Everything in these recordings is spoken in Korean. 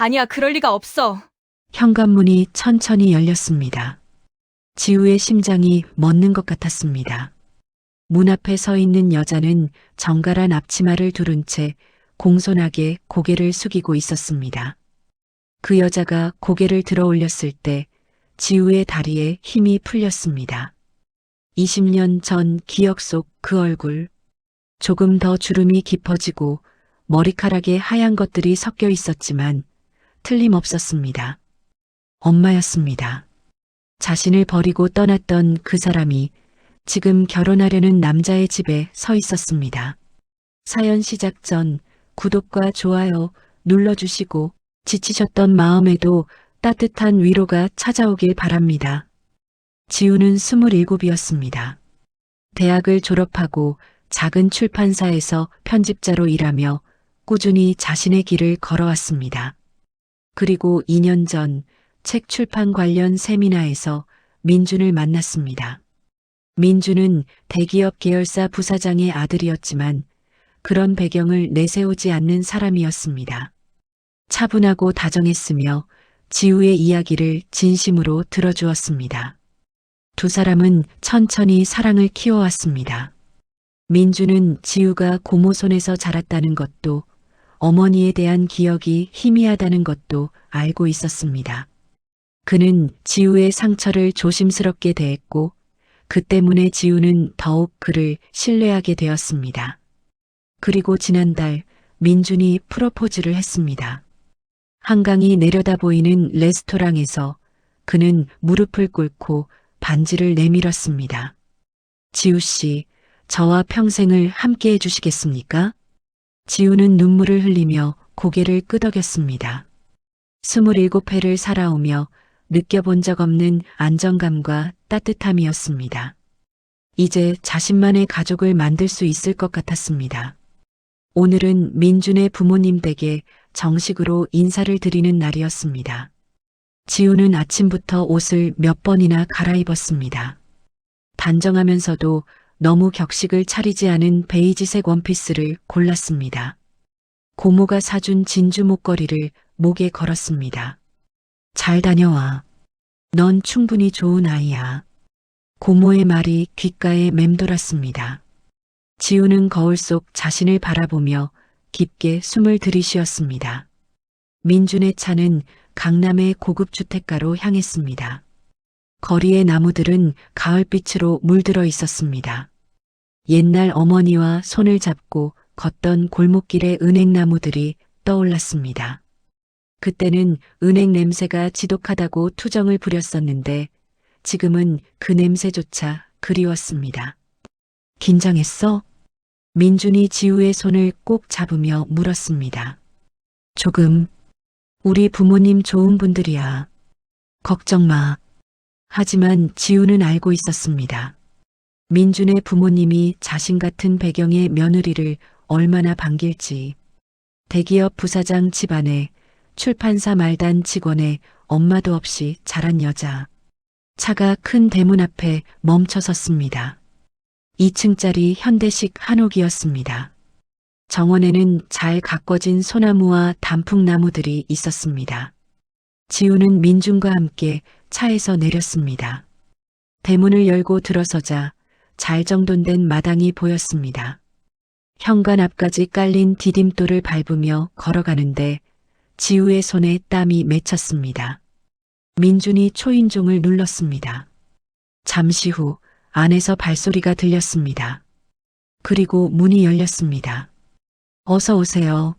아니야, 그럴 리가 없어. 현관문이 천천히 열렸습니다. 지우의 심장이 멎는 것 같았습니다. 문 앞에 서 있는 여자는 정갈한 앞치마를 두른 채 공손하게 고개를 숙이고 있었습니다. 그 여자가 고개를 들어 올렸을 때 지우의 다리에 힘이 풀렸습니다. 20년 전 기억 속 그 얼굴, 조금 더 주름이 깊어지고 머리카락에 하얀 것들이 섞여 있었지만 틀림없었습니다. 엄마였습니다. 자신을 버리고 떠났던 그 사람이 지금 결혼하려는 남자의 집에 서 있었습니다. 사연 시작 전 구독과 좋아요 눌러주시고 지치셨던 마음에도 따뜻한 위로가 찾아오길 바랍니다. 지우는 27이었습니다. 대학을 졸업하고 작은 출판사에서 편집자로 일하며 꾸준히 자신의 길을 걸어왔습니다. 그리고 2년 전 책 출판 관련 세미나에서 민준을 만났습니다. 민준은 대기업 계열사 부사장의 아들이었지만 그런 배경을 내세우지 않는 사람이었습니다. 차분하고 다정했으며 지우의 이야기를 진심으로 들어주었습니다. 두 사람은 천천히 사랑을 키워왔습니다. 민주는 지우가 고모 손에서 자랐다는 것도 어머니에 대한 기억이 희미하다는 것도 알고 있었습니다. 그는 지우의 상처를 조심스럽게 대했고 그 때문에 지우는 더욱 그를 신뢰하게 되었습니다. 그리고 지난달 민준이 프로포즈를 했습니다. 한강이 내려다 보이는 레스토랑에서 그는 무릎을 꿇고 반지를 내밀었습니다. 지우 씨, 저와 평생을 함께 해주시겠습니까? 지우는 눈물을 흘리며 고개를 끄덕였습니다. 27회를 살아오며 느껴본 적 없는 안정감과 따뜻함이었습니다. 이제 자신만의 가족을 만들 수 있을 것 같았습니다. 오늘은 민준의 부모님 댁에 정식으로 인사를 드리는 날이었습니다. 지우는 아침부터 옷을 몇 번이나 갈아입었습니다. 단정하면서도 너무 격식을 차리지 않은 베이지색 원피스를 골랐습니다. 고모가 사준 진주 목걸이를 목에 걸었습니다. 잘 다녀와. 넌 충분히 좋은 아이야. 고모의 말이 귓가에 맴돌았습니다. 지우는 거울 속 자신을 바라보며 깊게 숨을 들이쉬었습니다. 민준의 차는 강남의 고급 주택가로 향했습니다. 거리의 나무들은 가을빛으로 물들어 있었습니다. 옛날 어머니와 손을 잡고 걷던 골목길의 은행나무들이 떠올랐습니다. 그때는 은행 냄새가 지독하다고 투정을 부렸었는데 지금은 그 냄새조차 그리웠습니다. 긴장했어? 민준이 지우의 손을 꼭 잡으며 물었습니다. 조금. 우리 부모님 좋은 분들이야. 걱정 마. 하지만 지우는 알고 있었습니다. 민준의 부모님이 자신 같은 배경의 며느리를 얼마나 반길지. 대기업 부사장 집안에 출판사 말단 직원의 엄마도 없이 자란 여자. 차가 큰 대문 앞에 멈춰 섰습니다. 2층짜리 현대식 한옥이었습니다. 정원에는 잘 가꿔진 소나무와 단풍나무들이 있었습니다. 지우는 민준과 함께 차에서 내렸습니다. 대문을 열고 들어서자 잘 정돈된 마당이 보였습니다. 현관 앞까지 깔린 디딤돌을 밟으며 걸어가는데 지우의 손에 땀이 맺혔습니다. 민준이 초인종을 눌렀습니다. 잠시 후 안에서 발소리가 들렸습니다. 그리고 문이 열렸습니다. 어서 오세요.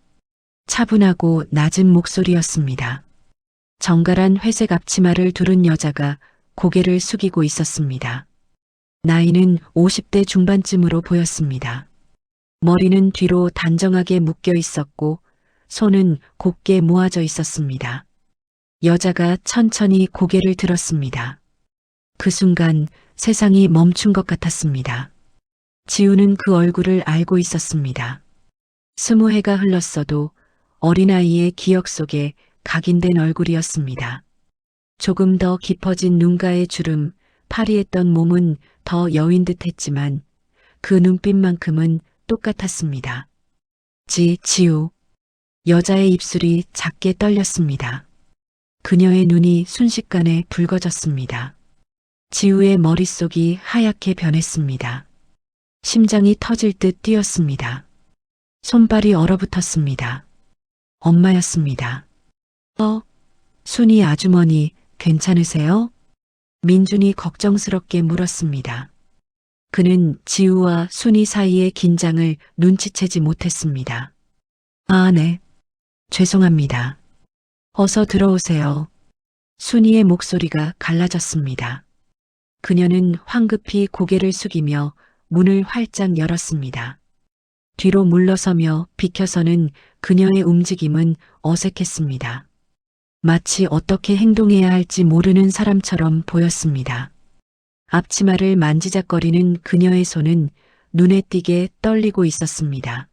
차분하고 낮은 목소리였습니다. 정갈한 회색 앞치마를 두른 여자가 고개를 숙이고 있었습니다. 나이는 50대 중반쯤으로 보였습니다. 머리는 뒤로 단정하게 묶여 있었고 손은 곧게 모아져 있었습니다. 여자가 천천히 고개를 들었습니다. 그 순간 세상이 멈춘 것 같았습니다. 지우는 그 얼굴을 알고 있었습니다. 20해가 흘렀어도 어린아이의 기억 속에 각인된 얼굴이었습니다. 조금 더 깊어진 눈가의 주름, 파리했던 몸은 더 여인 듯 했지만 그 눈빛만큼은 똑같았습니다. 지우. 여자의 입술이 작게 떨렸습니다. 그녀의 눈이 순식간에 붉어졌습니다. 지우의 머릿속이 하얗게 변했습니다. 심장이 터질 듯 뛰었습니다. 손발이 얼어붙었습니다. 엄마였습니다. 순이 아주머니 괜찮으세요? 민준이 걱정스럽게 물었습니다. 그는 지우와 순이 사이의 긴장을 눈치채지 못했습니다. 아, 네. 죄송합니다. 어서 들어오세요. 순이의 목소리가 갈라졌습니다. 그녀는 황급히 고개를 숙이며 문을 활짝 열었습니다. 뒤로 물러서며 비켜서는 그녀의 움직임은 어색했습니다. 마치 어떻게 행동해야 할지 모르는 사람처럼 보였습니다. 앞치마를 만지작거리는 그녀의 손은 눈에 띄게 떨리고 있었습니다.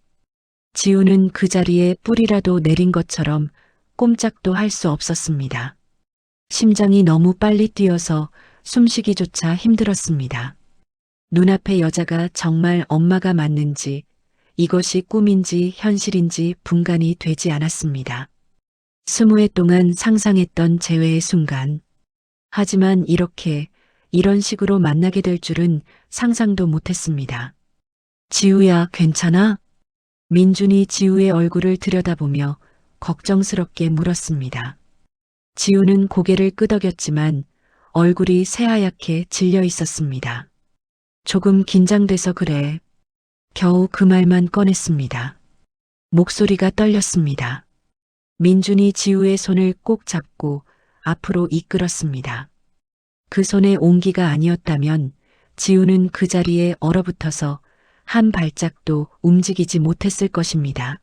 지우는 그 자리에 뿌리라도 내린 것처럼 꼼짝도 할 수 없었습니다. 심장이 너무 빨리 뛰어서 숨쉬기조차 힘들었습니다. 눈앞의 여자가 정말 엄마가 맞는지, 이것이 꿈인지 현실인지 분간이 되지 않았습니다. 20회 동안 상상했던 재회의 순간. 하지만 이런 식으로 만나게 될 줄은 상상도 못했습니다. 지우야, 괜찮아? 민준이 지우의 얼굴을 들여다보며 걱정스럽게 물었습니다. 지우는 고개를 끄덕였지만 얼굴이 새하얗게 질려 있었습니다. 조금 긴장돼서 그래. 겨우 그 말만 꺼냈습니다. 목소리가 떨렸습니다. 민준이 지우의 손을 꼭 잡고 앞으로 이끌었습니다. 그 손의 온기가 아니었다면 지우는 그 자리에 얼어붙어서 한 발짝도 움직이지 못했을 것입니다.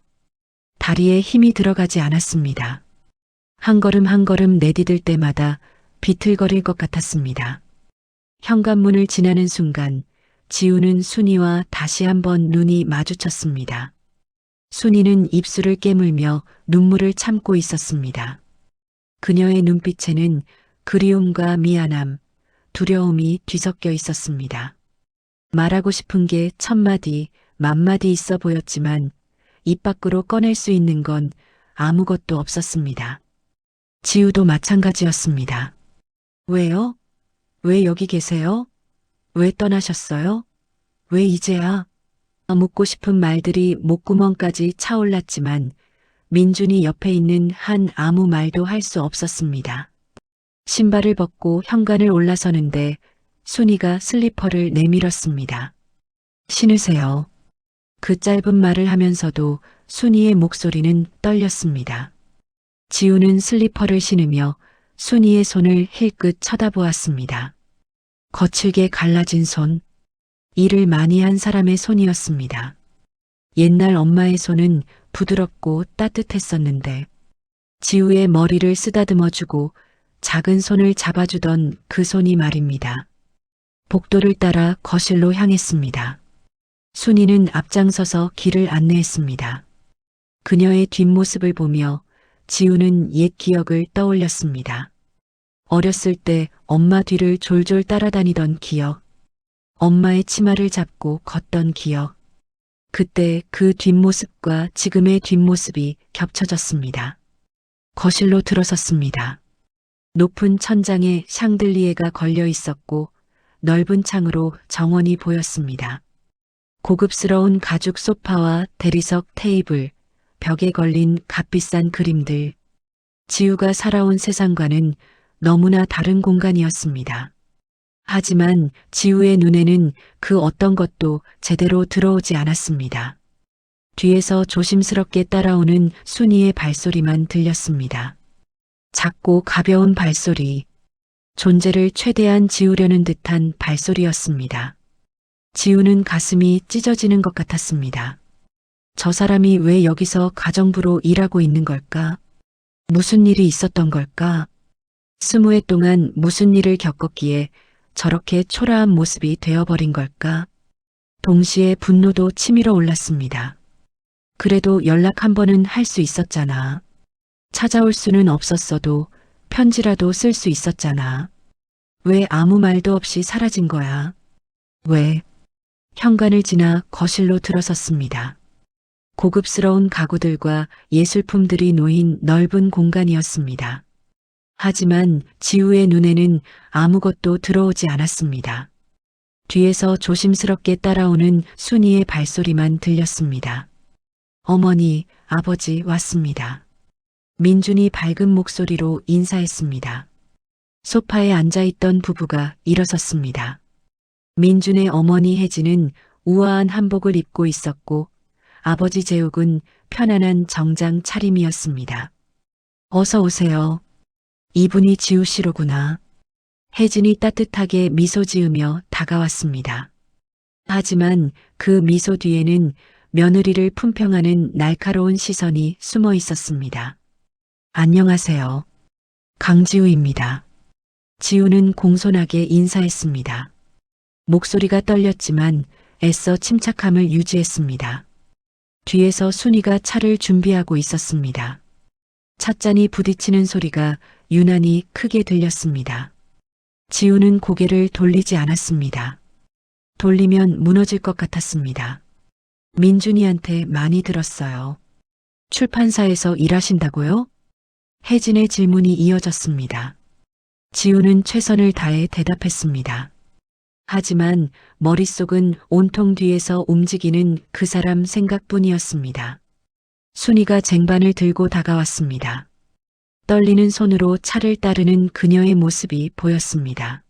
다리에 힘이 들어가지 않았습니다. 한 걸음 한 걸음 내디딜 때마다 비틀거릴 것 같았습니다. 현관문을 지나는 순간 지우는 순이와 다시 한번 눈이 마주쳤습니다. 순이는 입술을 깨물며 눈물을 참고 있었습니다. 그녀의 눈빛에는 그리움과 미안함, 두려움이 뒤섞여 있었습니다. 말하고 싶은 게 1000마디, 10,000마디 있어 보였지만 입 밖으로 꺼낼 수 있는 건 아무것도 없었습니다. 지우도 마찬가지였습니다. 왜요? 왜 여기 계세요? 왜 떠나셨어요? 왜 이제야? 묻고 싶은 말들이 목구멍까지 차올랐지만 민준이 옆에 있는 한 아무 말도 할 수 없었습니다. 신발을 벗고 현관을 올라서는데 순이가 슬리퍼를 내밀었습니다. 신으세요. 그 짧은 말을 하면서도 순이의 목소리는 떨렸습니다. 지우는 슬리퍼를 신으며 순이의 손을 힐끗 쳐다보았습니다. 거칠게 갈라진 손, 일을 많이 한 사람의 손이었습니다. 옛날 엄마의 손은 부드럽고 따뜻했었는데 지우의 머리를 쓰다듬어주고 작은 손을 잡아주던 그 손이 말입니다. 복도를 따라 거실로 향했습니다. 순이는 앞장서서 길을 안내했습니다. 그녀의 뒷모습을 보며 지우는 옛 기억을 떠올렸습니다. 어렸을 때 엄마 뒤를 졸졸 따라다니던 기억, 엄마의 치마를 잡고 걷던 기억, 그때 그 뒷모습과 지금의 뒷모습이 겹쳐졌습니다. 거실로 들어섰습니다. 높은 천장에 샹들리에가 걸려 있었고 넓은 창으로 정원이 보였습니다. 고급스러운 가죽 소파와 대리석 테이블, 벽에 걸린 값비싼 그림들, 지우가 살아온 세상과는 너무나 다른 공간이었습니다. 하지만 지우의 눈에는 그 어떤 것도 제대로 들어오지 않았습니다. 뒤에서 조심스럽게 따라오는 순이의 발소리만 들렸습니다. 작고 가벼운 발소리, 존재를 최대한 지우려는 듯한 발소리였습니다. 지우는 가슴이 찢어지는 것 같았습니다. 저 사람이 왜 여기서 가정부로 일하고 있는 걸까? 무슨 일이 있었던 걸까? 20회 동안 무슨 일을 겪었기에 저렇게 초라한 모습이 되어버린 걸까? 동시에 분노도 치밀어 올랐습니다. 그래도 연락 한 번은 할 수 있었잖아. 찾아올 수는 없었어도 편지라도 쓸 수 있었잖아. 왜 아무 말도 없이 사라진 거야? 왜? 현관을 지나 거실로 들어섰습니다. 고급스러운 가구들과 예술품들이 놓인 넓은 공간이었습니다. 하지만 지우의 눈에는 아무것도 들어오지 않았습니다. 뒤에서 조심스럽게 따라오는 순이의 발소리만 들렸습니다. 어머니, 아버지 왔습니다. 민준이 밝은 목소리로 인사했습니다. 소파에 앉아있던 부부가 일어섰습니다. 민준의 어머니 혜진은 우아한 한복을 입고 있었고 아버지 재욱은 편안한 정장 차림이었습니다. 어서 오세요. 이분이 지우 씨로구나. 혜진이 따뜻하게 미소 지으며 다가왔습니다. 하지만 그 미소 뒤에는 며느리를 품평하는 날카로운 시선이 숨어 있었습니다. 안녕하세요. 강지우입니다. 지우는 공손하게 인사했습니다. 목소리가 떨렸지만 애써 침착함을 유지했습니다. 뒤에서 순이가 차를 준비하고 있었습니다. 찻잔이 부딪히는 소리가 유난히 크게 들렸습니다. 지우는 고개를 돌리지 않았습니다. 돌리면 무너질 것 같았습니다. 민준이한테 많이 들었어요. 출판사에서 일하신다고요? 혜진의 질문이 이어졌습니다. 지우는 최선을 다해 대답했습니다. 하지만 머릿속은 온통 뒤에서 움직이는 그 사람 생각뿐이었습니다. 순이가 쟁반을 들고 다가왔습니다. 떨리는 손으로 차를 따르는 그녀의 모습이 보였습니다.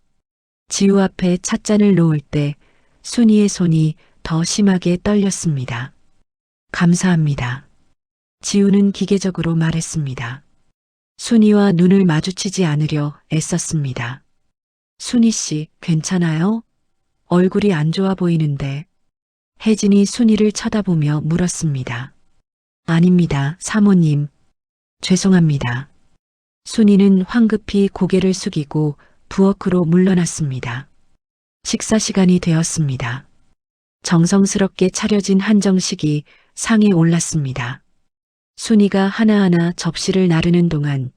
지우 앞에 찻잔을 놓을 때 순이의 손이 더 심하게 떨렸습니다. 감사합니다. 지우는 기계적으로 말했습니다. 순이와 눈을 마주치지 않으려 애썼습니다. 순이 씨, 괜찮아요? 얼굴이 안 좋아 보이는데. 혜진이 순이를 쳐다보며 물었습니다. 아닙니다, 사모님. 죄송합니다. 순이는 황급히 고개를 숙이고 부엌으로 물러났습니다. 식사 시간이 되었습니다. 정성스럽게 차려진 한정식이 상에 올랐습니다. 순이가 하나하나 접시를 나르는 동안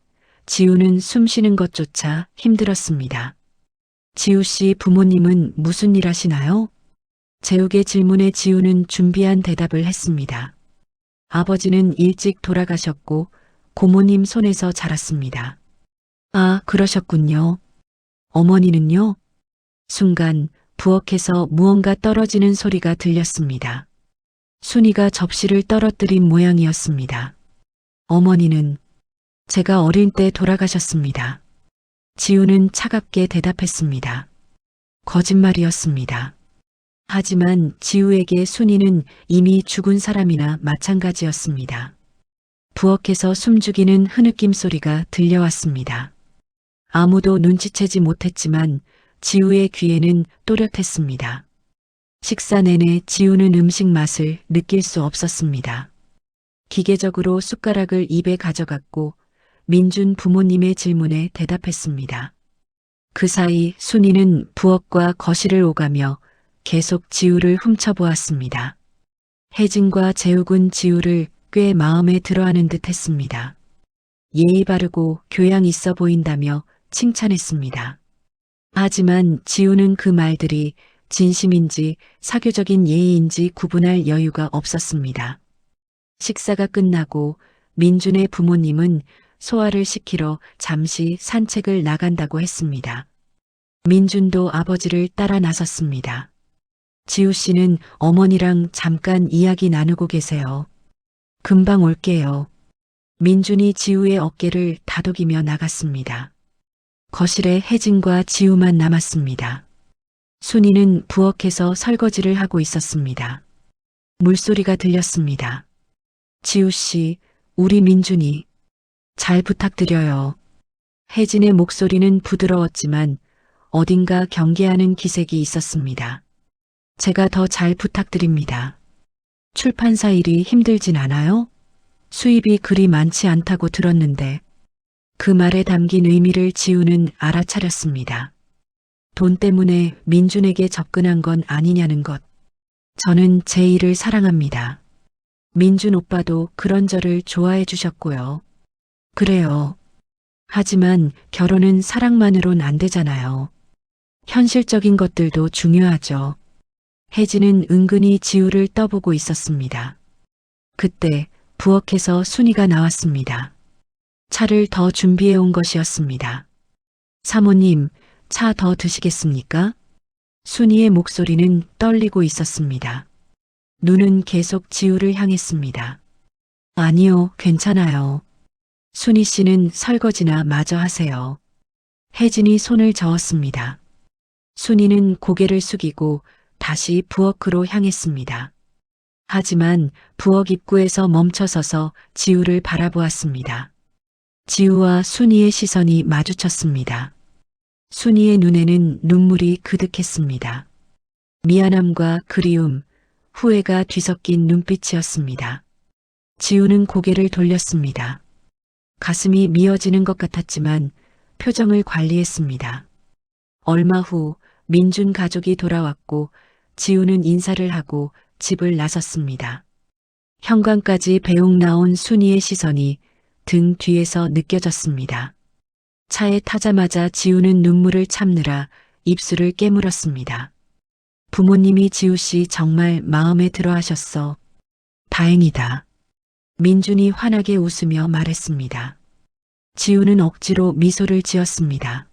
지우는 숨 쉬는 것조차 힘들었습니다. 지우 씨 부모님은 무슨 일 하시나요? 재욱의 질문에 지우는 준비한 대답을 했습니다. 아버지는 일찍 돌아가셨고 고모님 손에서 자랐습니다. 아, 그러셨군요. 어머니는요? 순간 부엌에서 무언가 떨어지는 소리가 들렸습니다. 순이가 접시를 떨어뜨린 모양이었습니다. 어머니는 제가 어릴 때 돌아가셨습니다. 지우는 차갑게 대답했습니다. 거짓말이었습니다. 하지만 지우에게 순이는 이미 죽은 사람이나 마찬가지였습니다. 부엌에서 숨죽이는 흐느낌 소리가 들려왔습니다. 아무도 눈치채지 못했지만 지우의 귀에는 또렷했습니다. 식사 내내 지우는 음식 맛을 느낄 수 없었습니다. 기계적으로 숟가락을 입에 가져갔고 민준 부모님의 질문에 대답했습니다. 그 사이 순이는 부엌과 거실을 오가며 계속 지우를 훔쳐보았습니다. 혜진과 재욱은 지우를 꽤 마음에 들어하는 듯 했습니다. 예의 바르고 교양 있어 보인다며 칭찬했습니다. 하지만 지우는 그 말들이 진심인지 사교적인 예의인지 구분할 여유가 없었습니다. 식사가 끝나고 민준의 부모님은 소화를 시키러 잠시 산책을 나간다고 했습니다. 민준도 아버지를 따라 나섰습니다. 지우 씨는 어머니랑 잠깐 이야기 나누고 계세요. 금방 올게요. 민준이 지우의 어깨를 다독이며 나갔습니다. 거실에 혜진과 지우만 남았습니다. 순이는 부엌에서 설거지를 하고 있었습니다. 물소리가 들렸습니다. 지우 씨, 우리 민준이 잘 부탁드려요. 혜진의 목소리는 부드러웠지만 어딘가 경계하는 기색이 있었습니다. 제가 더 잘 부탁드립니다. 출판사 일이 힘들진 않아요? 수입이 그리 많지 않다고 들었는데. 그 말에 담긴 의미를 지우는 알아차렸습니다. 돈 때문에 민준에게 접근한 건 아니냐는 것. 저는 제 일을 사랑합니다. 민준 오빠도 그런 저를 좋아해 주셨고요. 그래요. 하지만 결혼은 사랑만으론 안 되잖아요. 현실적인 것들도 중요하죠. 혜진은 은근히 지우를 떠보고 있었습니다. 그때 부엌에서 순이가 나왔습니다. 차를 더 준비해 온 것이었습니다. 사모님, 차 더 드시겠습니까? 순이의 목소리는 떨리고 있었습니다. 눈은 계속 지우를 향했습니다. 아니요, 괜찮아요. 순이 씨는 설거지나 마저 하세요. 혜진이 손을 저었습니다. 순이는 고개를 숙이고 다시 부엌으로 향했습니다. 하지만 부엌 입구에서 멈춰서서 지우를 바라보았습니다. 지우와 순이의 시선이 마주쳤습니다. 순이의 눈에는 눈물이 그득했습니다. 미안함과 그리움, 후회가 뒤섞인 눈빛이었습니다. 지우는 고개를 돌렸습니다. 가슴이 미어지는 것 같았지만 표정을 관리했습니다. 얼마 후 민준 가족이 돌아왔고 지우는 인사를 하고 집을 나섰습니다. 현관까지 배웅 나온 순이의 시선이 등 뒤에서 느껴졌습니다. 차에 타자마자 지우는 눈물을 참느라 입술을 깨물었습니다. 부모님이 지우 씨 정말 마음에 들어 하셨어. 다행이다. 민준이 환하게 웃으며 말했습니다. 지우는 억지로 미소를 지었습니다.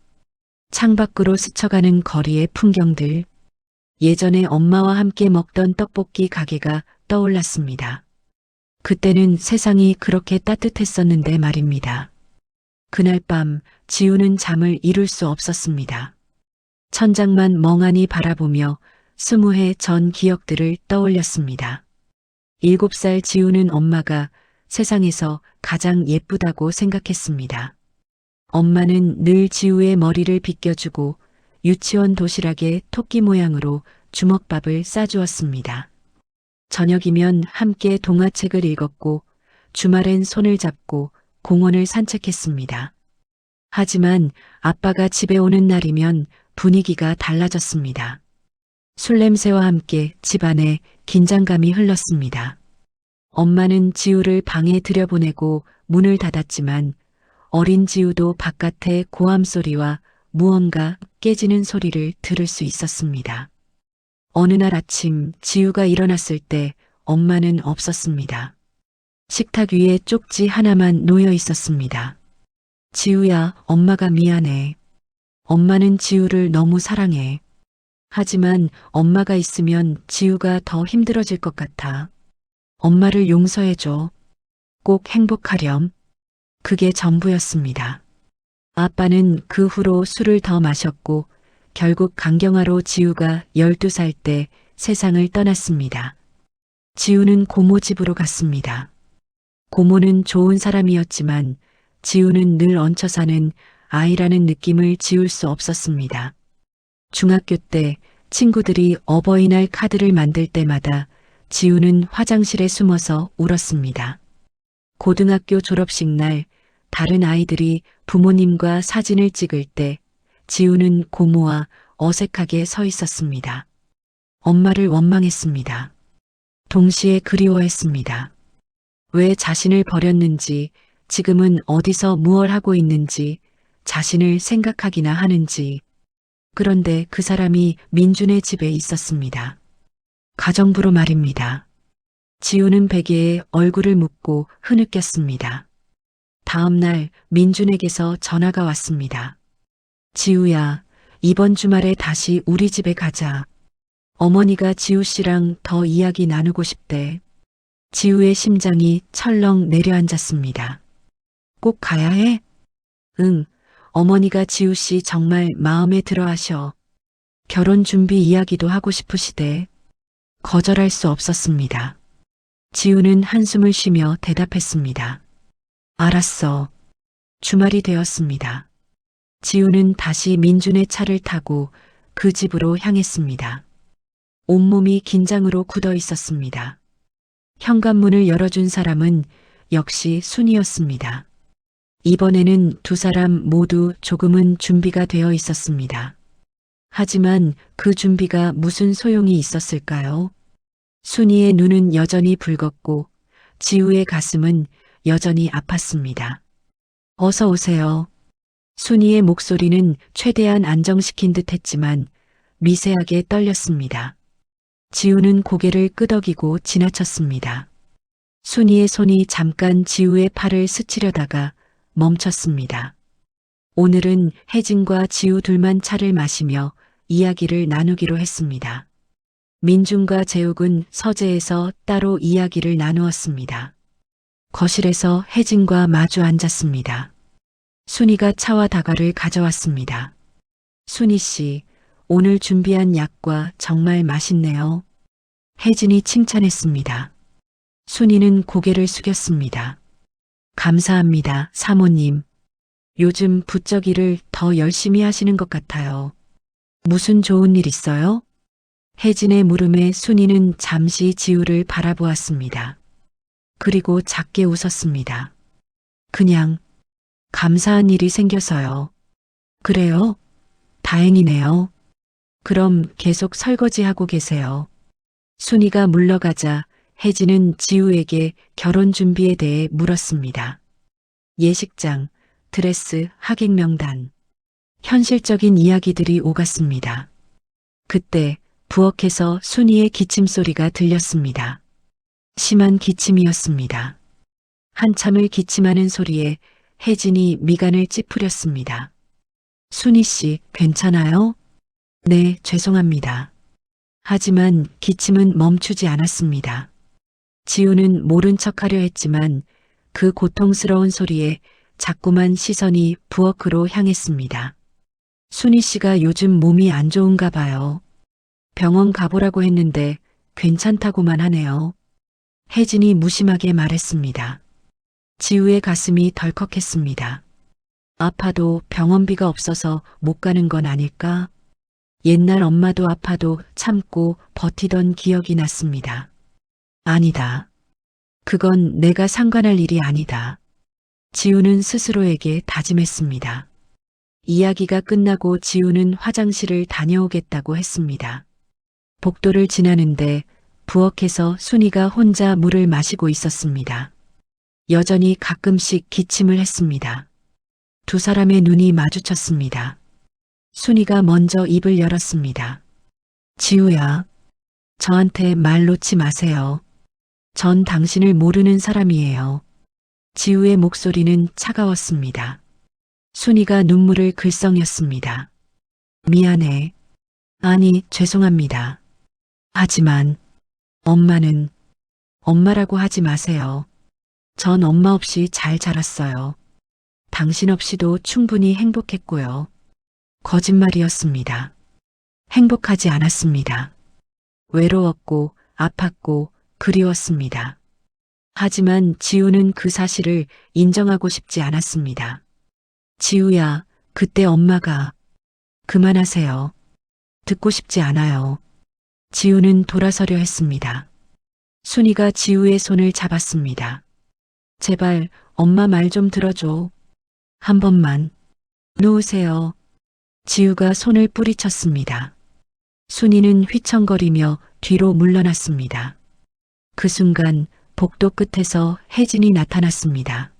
창밖으로 스쳐가는 거리의 풍경들, 예전에 엄마와 함께 먹던 떡볶이 가게가 떠올랐습니다. 그때는 세상이 그렇게 따뜻했었는데 말입니다. 그날 밤 지우는 잠을 이룰 수 없었습니다. 천장만 멍하니 바라보며 20해 전 기억들을 떠올렸습니다. 7살 지우는 엄마가 세상에서 가장 예쁘다고 생각했습니다. 엄마는 늘 지우의 머리를 빗겨주고 유치원 도시락에 토끼 모양으로 주먹밥을 싸주었습니다. 저녁이면 함께 동화책을 읽었고 주말엔 손을 잡고 공원을 산책했습니다. 하지만 아빠가 집에 오는 날이면 분위기가 달라졌습니다. 술 냄새와 함께 집안에 긴장감이 흘렀습니다. 엄마는 지우를 방에 들여보내고 문을 닫았지만 어린 지우도 바깥의 고함 소리와 무언가 깨지는 소리를 들을 수 있었습니다. 어느 날 아침 지우가 일어났을 때 엄마는 없었습니다. 식탁 위에 쪽지 하나만 놓여 있었습니다. 지우야, 엄마가 미안해. 엄마는 지우를 너무 사랑해. 하지만 엄마가 있으면 지우가 더 힘들어질 것 같아. 엄마를 용서해줘. 꼭 행복하렴. 그게 전부였습니다. 아빠는 그 후로 술을 더 마셨고 결국 강경화로 지우가 12살 때 세상을 떠났습니다. 지우는 고모 집으로 갔습니다. 고모는 좋은 사람이었지만 지우는 늘 얹혀 사는 아이라는 느낌을 지울 수 없었습니다. 중학교 때 친구들이 어버이날 카드를 만들 때마다 지우는 화장실에 숨어서 울었습니다. 고등학교 졸업식 날 다른 아이들이 부모님과 사진을 찍을 때 지우는 고모와 어색하게 서 있었습니다. 엄마를 원망했습니다. 동시에 그리워했습니다. 왜 자신을 버렸는지, 지금은 어디서 무얼 하고 있는지, 자신을 생각하기나 하는지. 그런데 그 사람이 민준의 집에 있었습니다. 가정부로 말입니다. 지우는 베개에 얼굴을 묻고 흐느꼈습니다. 다음 날 민준에게서 전화가 왔습니다. 지우야, 이번 주말에 다시 우리 집에 가자. 어머니가 지우 씨랑 더 이야기 나누고 싶대. 지우의 심장이 철렁 내려앉았습니다. 꼭 가야 해? 응, 어머니가 지우 씨 정말 마음에 들어 하셔. 결혼 준비 이야기도 하고 싶으시대. 거절할 수 없었습니다. 지우는 한숨을 쉬며 대답했습니다. 알았어. 주말이 되었습니다. 지우는 다시 민준의 차를 타고 그 집으로 향했습니다. 온몸이 긴장으로 굳어 있었습니다. 현관문을 열어준 사람은 역시 순이었습니다. 이번에는 두 사람 모두 조금은 준비가 되어 있었습니다. 하지만 그 준비가 무슨 소용이 있었을까요? 순이의 눈은 여전히 붉었고 지우의 가슴은 여전히 아팠습니다. 어서 오세요. 순이의 목소리는 최대한 안정시킨 듯 했지만 미세하게 떨렸습니다. 지우는 고개를 끄덕이고 지나쳤습니다. 순이의 손이 잠깐 지우의 팔을 스치려다가 멈췄습니다. 오늘은 혜진과 지우 둘만 차를 마시며 이야기를 나누기로 했습니다. 민중과 재욱은 서재에서 따로 이야기를 나누었습니다. 거실에서 혜진과 마주 앉았습니다. 순이가 차와 다과를 가져왔습니다. 순이 씨, 오늘 준비한 약과 정말 맛있네요. 혜진이 칭찬했습니다. 순이는 고개를 숙였습니다. 감사합니다, 사모님. 요즘 부쩍 일을 더 열심히 하시는 것 같아요. 무슨 좋은 일 있어요? 혜진의 물음에 순이는 잠시 지우를 바라보았습니다. 그리고 작게 웃었습니다. 그냥 감사한 일이 생겨서요. 그래요? 다행이네요. 그럼 계속 설거지하고 계세요. 순이가 물러가자 혜진은 지우에게 결혼 준비에 대해 물었습니다. 예식장, 드레스, 하객 명단. 현실적인 이야기들이 오갔습니다. 그때 부엌에서 순이의 기침 소리가 들렸습니다. 심한 기침이었습니다. 한참을 기침하는 소리에 혜진이 미간을 찌푸렸습니다. 순이 씨, 괜찮아요? 네, 죄송합니다. 하지만 기침은 멈추지 않았습니다. 지우는 모른 척하려 했지만 그 고통스러운 소리에 자꾸만 시선이 부엌으로 향했습니다. 순이 씨가 요즘 몸이 안 좋은가 봐요. 병원 가보라고 했는데 괜찮다고만 하네요. 혜진이 무심하게 말했습니다. 지우의 가슴이 덜컥했습니다. 아파도 병원비가 없어서 못 가는 건 아닐까? 옛날 엄마도 아파도 참고 버티던 기억이 났습니다. 아니다. 그건 내가 상관할 일이 아니다. 지우는 스스로에게 다짐했습니다. 이야기가 끝나고 지우는 화장실을 다녀오겠다고 했습니다. 복도를 지나는데 부엌에서 순이가 혼자 물을 마시고 있었습니다. 여전히 가끔씩 기침을 했습니다. 두 사람의 눈이 마주쳤습니다. 순이가 먼저 입을 열었습니다. 지우야, 저한테 말 놓지 마세요. 전 당신을 모르는 사람이에요. 지우의 목소리는 차가웠습니다. 순이가 눈물을 글썽였습니다. 미안해. 아니, 죄송합니다. 하지만 엄마는 엄마라고 하지 마세요. 전 엄마 없이 잘 자랐어요. 당신 없이도 충분히 행복했고요. 거짓말이었습니다. 행복하지 않았습니다. 외로웠고 아팠고 그리웠습니다. 하지만 지우는 그 사실을 인정하고 싶지 않았습니다. 지우야, 그때 엄마가 그만하세요. 듣고 싶지 않아요. 지우는 돌아서려 했습니다. 순이가 지우의 손을 잡았습니다. 제발 엄마 말 좀 들어줘. 한 번만. 놓으세요. 지우가 손을 뿌리쳤습니다. 순이는 휘청거리며 뒤로 물러났습니다. 그 순간 복도 끝에서 혜진이 나타났습니다.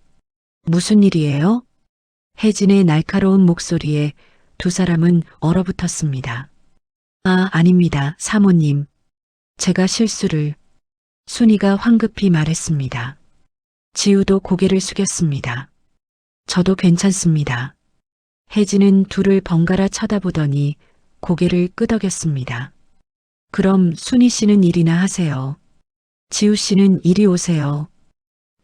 무슨 일이에요? 혜진의 날카로운 목소리에 두 사람은 얼어붙었습니다. 아, 아닙니다, 사모님. 제가 실수를. 순이가 황급히 말했습니다. 지우도 고개를 숙였습니다. 저도 괜찮습니다. 혜진은 둘을 번갈아 쳐다보더니 고개를 끄덕였습니다. 그럼 순이 씨는 일이나 하세요. 지우 씨는 이리 오세요.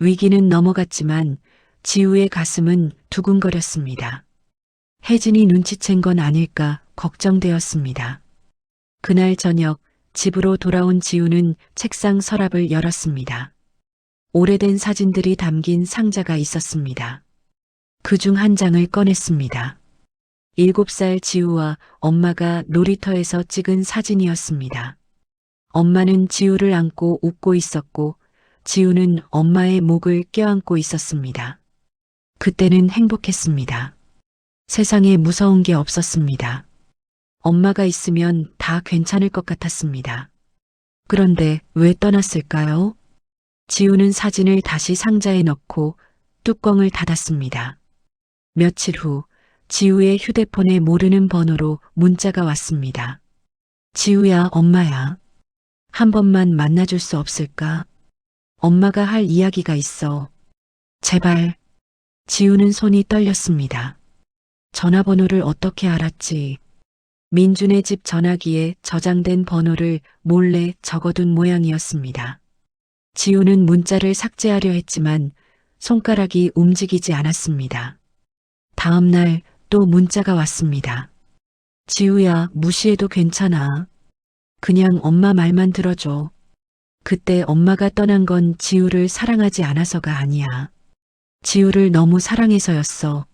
위기는 넘어갔지만 지우의 가슴은 두근거렸습니다. 혜진이 눈치챈 건 아닐까 걱정되었습니다. 그날 저녁 집으로 돌아온 지우는 책상 서랍을 열었습니다. 오래된 사진들이 담긴 상자가 있었습니다. 그중 한 장을 꺼냈습니다. 7살 지우와 엄마가 놀이터에서 찍은 사진이었습니다. 엄마는 지우를 안고 웃고 있었고 지우는 엄마의 목을 껴안고 있었습니다. 그때는 행복했습니다. 세상에 무서운 게 없었습니다. 엄마가 있으면 다 괜찮을 것 같았습니다. 그런데 왜 떠났을까요? 지우는 사진을 다시 상자에 넣고 뚜껑을 닫았습니다. 며칠 후 지우의 휴대폰에 모르는 번호로 문자가 왔습니다. 지우야, 엄마야. 한 번만 만나줄 수 없을까? 엄마가 할 이야기가 있어. 제발. 지우는 손이 떨렸습니다. 전화번호를 어떻게 알았지? 민준의 집 전화기에 저장된 번호를 몰래 적어둔 모양이었습니다. 지우는 문자를 삭제하려 했지만 손가락이 움직이지 않았습니다. 다음 날 또 문자가 왔습니다. 지우야, 무시해도 괜찮아. 그냥 엄마 말만 들어줘. 그때 엄마가 떠난 건 지우를 사랑하지 않아서가 아니야. 지우를 너무 사랑해서였어.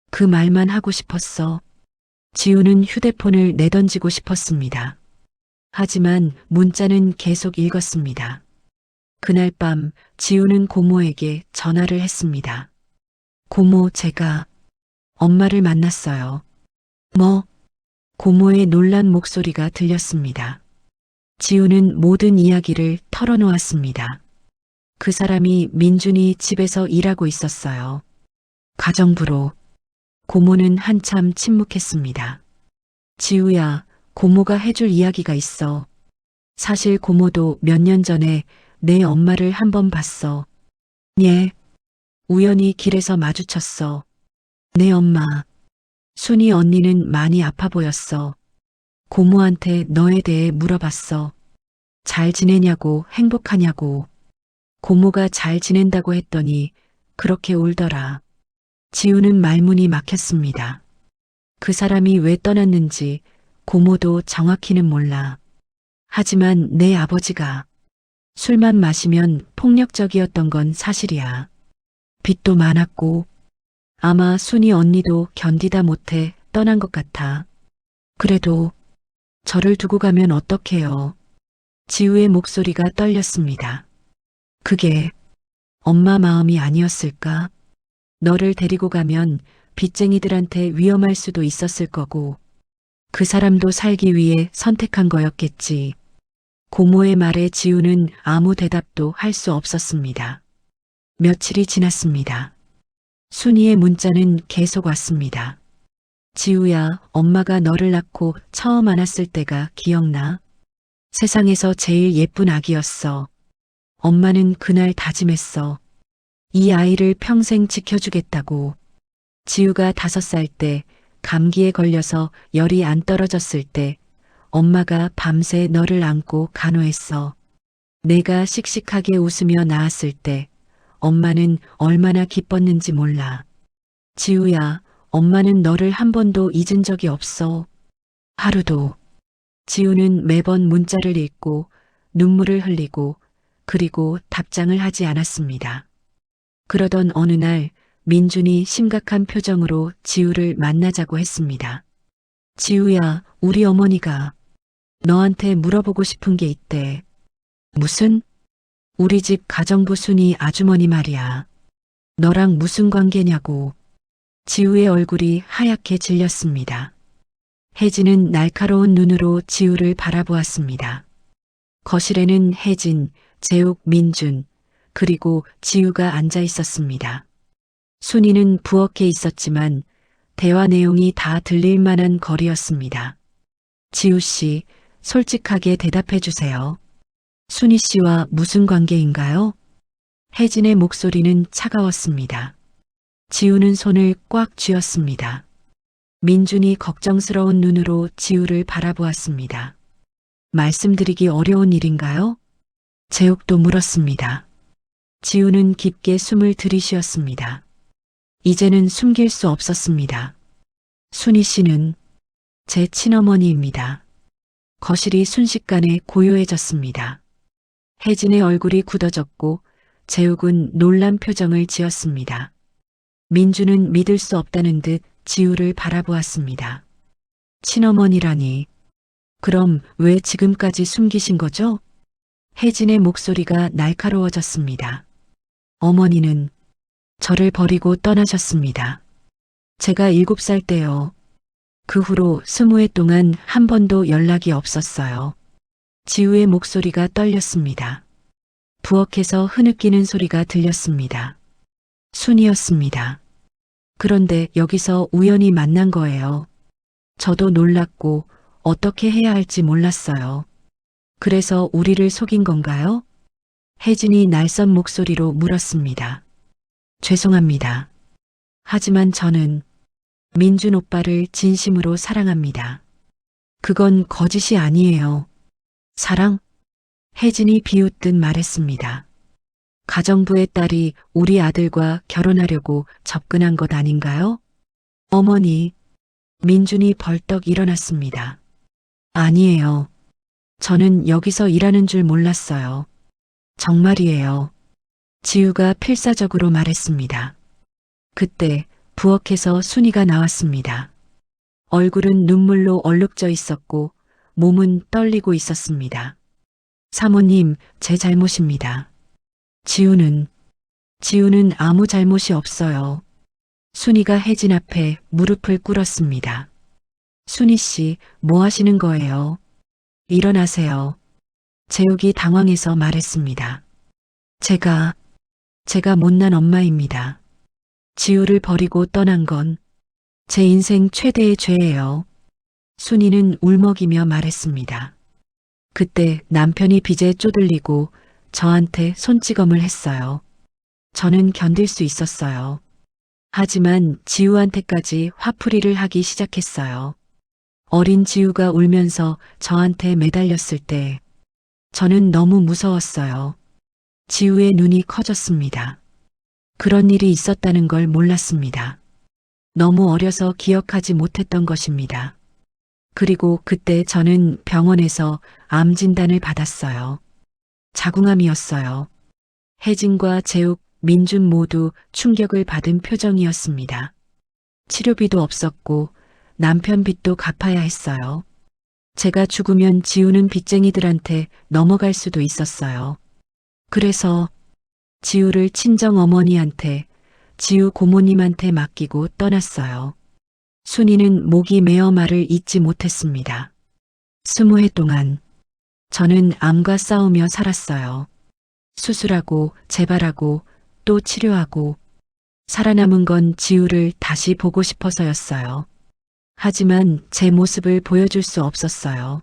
그 말만 하고 싶었어. 지우는 휴대폰을 내던지고 싶었습니다. 하지만 문자는 계속 읽었습니다. 그날 밤 지우는 고모에게 전화를 했습니다. 고모, 제가 엄마를 만났어요. 뭐? 고모의 놀란 목소리가 들렸습니다. 지우는 모든 이야기를 털어놓았습니다. 그 사람이 민준이 집에서 일하고 있었어요. 가정부로. 고모는 한참 침묵했습니다. 지우야, 고모가 해줄 이야기가 있어. 사실 고모도 몇 년 전에 내 엄마를 한 번 봤어. 예. 우연히 길에서 마주쳤어. 내 엄마. 순이 언니는 많이 아파 보였어. 고모한테 너에 대해 물어봤어. 잘 지내냐고, 행복하냐고. 고모가 잘 지낸다고 했더니 그렇게 울더라. 지우는 말문이 막혔습니다. 그 사람이 왜 떠났는지 고모도 정확히는 몰라. 하지만 내 아버지가 술만 마시면 폭력적이었던 건 사실이야. 빚도 많았고 아마 순이 언니도 견디다 못해 떠난 것 같아. 그래도 저를 두고 가면 어떡해요. 지우의 목소리가 떨렸습니다. 그게 엄마 마음이 아니었을까? 너를 데리고 가면 빚쟁이들한테 위험할 수도 있었을 거고 그 사람도 살기 위해 선택한 거였겠지. 고모의 말에 지우는 아무 대답도 할 수 없었습니다. 며칠이 지났습니다. 순이의 문자는 계속 왔습니다. 지우야, 엄마가 너를 낳고 처음 안았을 때가 기억나? 세상에서 제일 예쁜 아기였어. 엄마는 그날 다짐했어. 이 아이를 평생 지켜주겠다고. 지우가 5살 때 감기에 걸려서 열이 안 떨어졌을 때 엄마가 밤새 너를 안고 간호했어. 내가 씩씩하게 웃으며 나았을 때 엄마는 얼마나 기뻤는지 몰라. 지우야, 엄마는 너를 한 번도 잊은 적이 없어. 하루도. 지우는 매번 문자를 읽고 눈물을 흘리고 그리고 답장을 하지 않았습니다. 그러던 어느 날 민준이 심각한 표정으로 지우를 만나자고 했습니다. 지우야, 우리 어머니가 너한테 물어보고 싶은 게 있대. 무슨? 우리 집 가정부 순이 아주머니 말이야. 너랑 무슨 관계냐고. 지우의 얼굴이 하얗게 질렸습니다. 혜진은 날카로운 눈으로 지우를 바라보았습니다. 거실에는 혜진, 재욱, 민준, 그리고 지우가 앉아 있었습니다. 순이는 부엌에 있었지만 대화 내용이 다 들릴 만한 거리였습니다. 지우 씨, 솔직하게 대답해 주세요. 순이 씨와 무슨 관계인가요? 혜진의 목소리는 차가웠습니다. 지우는 손을 꽉 쥐었습니다. 민준이 걱정스러운 눈으로 지우를 바라보았습니다. 말씀드리기 어려운 일인가요? 재욱도 물었습니다. 지우는 깊게 숨을 들이쉬었습니다. 이제는 숨길 수 없었습니다. 순이 씨는 제 친어머니입니다. 거실이 순식간에 고요해졌습니다. 혜진의 얼굴이 굳어졌고 재욱은 놀란 표정을 지었습니다. 민주는 믿을 수 없다는 듯 지우를 바라보았습니다. 친어머니라니. 그럼 왜 지금까지 숨기신 거죠? 혜진의 목소리가 날카로워졌습니다. 어머니는 저를 버리고 떠나셨습니다. 제가 7살 때요. 그 후로 20해 동안 한 번도 연락이 없었어요. 지우의 목소리가 떨렸습니다. 부엌에서 흐느끼는 소리가 들렸습니다. 순이었습니다. 그런데 여기서 우연히 만난 거예요. 저도 놀랐고 어떻게 해야 할지 몰랐어요. 그래서 우리를 속인 건가요? 혜진이 날선 목소리로 물었습니다. 죄송합니다. 하지만 저는 민준 오빠를 진심으로 사랑합니다. 그건 거짓이 아니에요. 사랑? 혜진이 비웃듯 말했습니다. 가정부의 딸이 우리 아들과 결혼하려고 접근한 것 아닌가요? 어머니, 민준이 벌떡 일어났습니다. 아니에요. 저는 여기서 일하는 줄 몰랐어요. 정말이에요. 지우가 필사적으로 말했습니다. 그때 부엌에서 순이가 나왔습니다. 얼굴은 눈물로 얼룩져 있었고 몸은 떨리고 있었습니다. 사모님, 제 잘못입니다. 지우는 아무 잘못이 없어요. 순이가 혜진 앞에 무릎을 꿇었습니다. 순이 씨, 뭐 하시는 거예요? 일어나세요. 재욱이 당황해서 말했습니다. 제가 못난 엄마입니다. 지우를 버리고 떠난 건 제 인생 최대의 죄예요. 순이는 울먹이며 말했습니다. 그때 남편이 빚에 쪼들리고 저한테 손찌검을 했어요. 저는 견딜 수 있었어요. 하지만 지우한테까지 화풀이를 하기 시작했어요. 어린 지우가 울면서 저한테 매달렸을 때 저는 너무 무서웠어요. 지우의 눈이 커졌습니다. 그런 일이 있었다는 걸 몰랐습니다. 너무 어려서 기억하지 못했던 것입니다. 그리고 그때 저는 병원에서 암 진단을 받았어요. 자궁암이었어요. 혜진과 재욱, 민준 모두 충격을 받은 표정이었습니다. 치료비도 없었고 남편 빚도 갚아야 했어요. 제가 죽으면 지우는 빚쟁이들한테 넘어갈 수도 있었어요. 그래서 지우를 친정 어머니한테, 지우 고모님한테 맡기고 떠났어요. 순이는 목이 메어 말을 잇지 못했습니다. 20해 동안 저는 암과 싸우며 살았어요. 수술하고 재발하고 또 치료하고 살아남은 건 지우를 다시 보고 싶어서였어요. 하지만 제 모습을 보여줄 수 없었어요.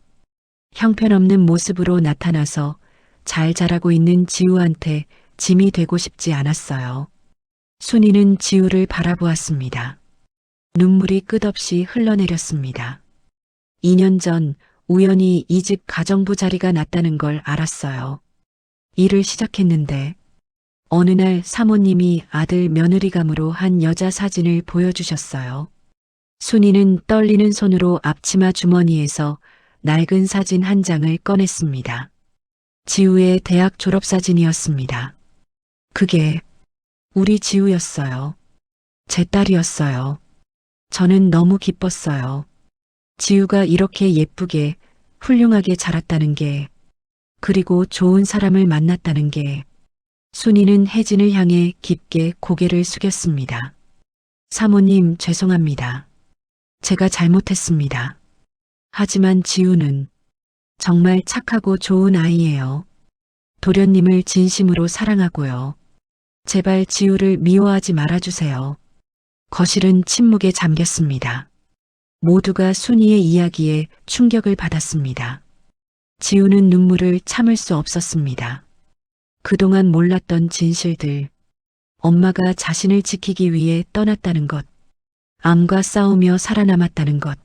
형편없는 모습으로 나타나서 잘 자라고 있는 지우한테 짐이 되고 싶지 않았어요. 순이는 지우를 바라보았습니다. 눈물이 끝없이 흘러내렸습니다. 2년 전 우연히 이 집 가정부 자리가 났다는 걸 알았어요. 일을 시작했는데 어느 날 사모님이 아들 며느리감으로 한 여자 사진을 보여주셨어요. 순이는 떨리는 손으로 앞치마 주머니에서 낡은 사진 한 장을 꺼냈습니다. 지우의 대학 졸업사진이었습니다. 그게 우리 지우였어요. 제 딸이었어요. 저는 너무 기뻤어요. 지우가 이렇게 예쁘게, 훌륭하게 자랐다는 게, 그리고 좋은 사람을 만났다는 게, 순이는 혜진을 향해 깊게 고개를 숙였습니다. 사모님, 죄송합니다. 제가 잘못했습니다. 하지만 지우는 정말 착하고 좋은 아이예요. 도련님을 진심으로 사랑하고요. 제발 지우를 미워하지 말아주세요. 거실은 침묵에 잠겼습니다. 모두가 순이의 이야기에 충격을 받았습니다. 지우는 눈물을 참을 수 없었습니다. 그동안 몰랐던 진실들, 엄마가 자신을 지키기 위해 떠났다는 것, 암과 싸우며 살아남았다는 것,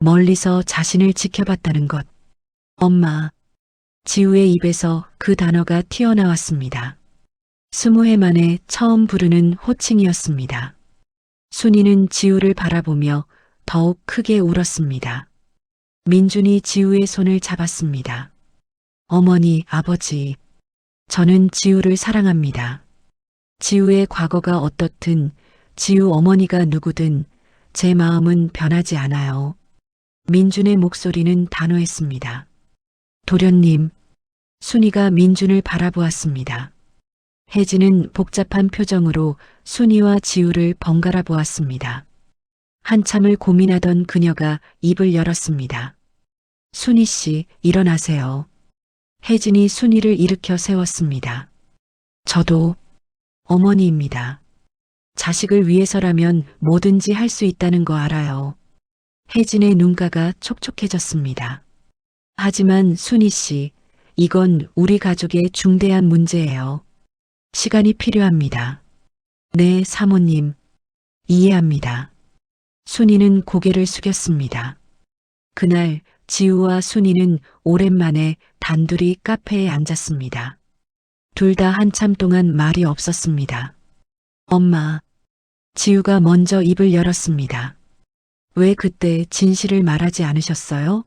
멀리서 자신을 지켜봤다는 것. 엄마, 지우의 입에서 그 단어가 튀어나왔습니다. 20해 만에 처음 부르는 호칭이었습니다. 순이는 지우를 바라보며 더욱 크게 울었습니다. 민준이 지우의 손을 잡았습니다. 어머니, 아버지, 저는 지우를 사랑합니다. 지우의 과거가 어떻든, 지우 어머니가 누구든 제 마음은 변하지 않아요. 민준의 목소리는 단호했습니다. 도련님, 순이가 민준을 바라보았습니다. 혜진은 복잡한 표정으로 순이와 지우를 번갈아 보았습니다. 한참을 고민하던 그녀가 입을 열었습니다. 순이 씨, 일어나세요. 혜진이 순이를 일으켜 세웠습니다. 저도 어머니입니다. 자식을 위해서라면 뭐든지 할 수 있다는 거 알아요. 혜진의 눈가가 촉촉해졌습니다. 하지만 순이 씨, 이건 우리 가족의 중대한 문제예요. 시간이 필요합니다. 네, 사모님. 이해합니다. 순이는 고개를 숙였습니다. 그날 지우와 순이는 오랜만에 단둘이 카페에 앉았습니다. 둘 다 한참 동안 말이 없었습니다. 엄마, 지우가 먼저 입을 열었습니다. 왜 그때 진실을 말하지 않으셨어요?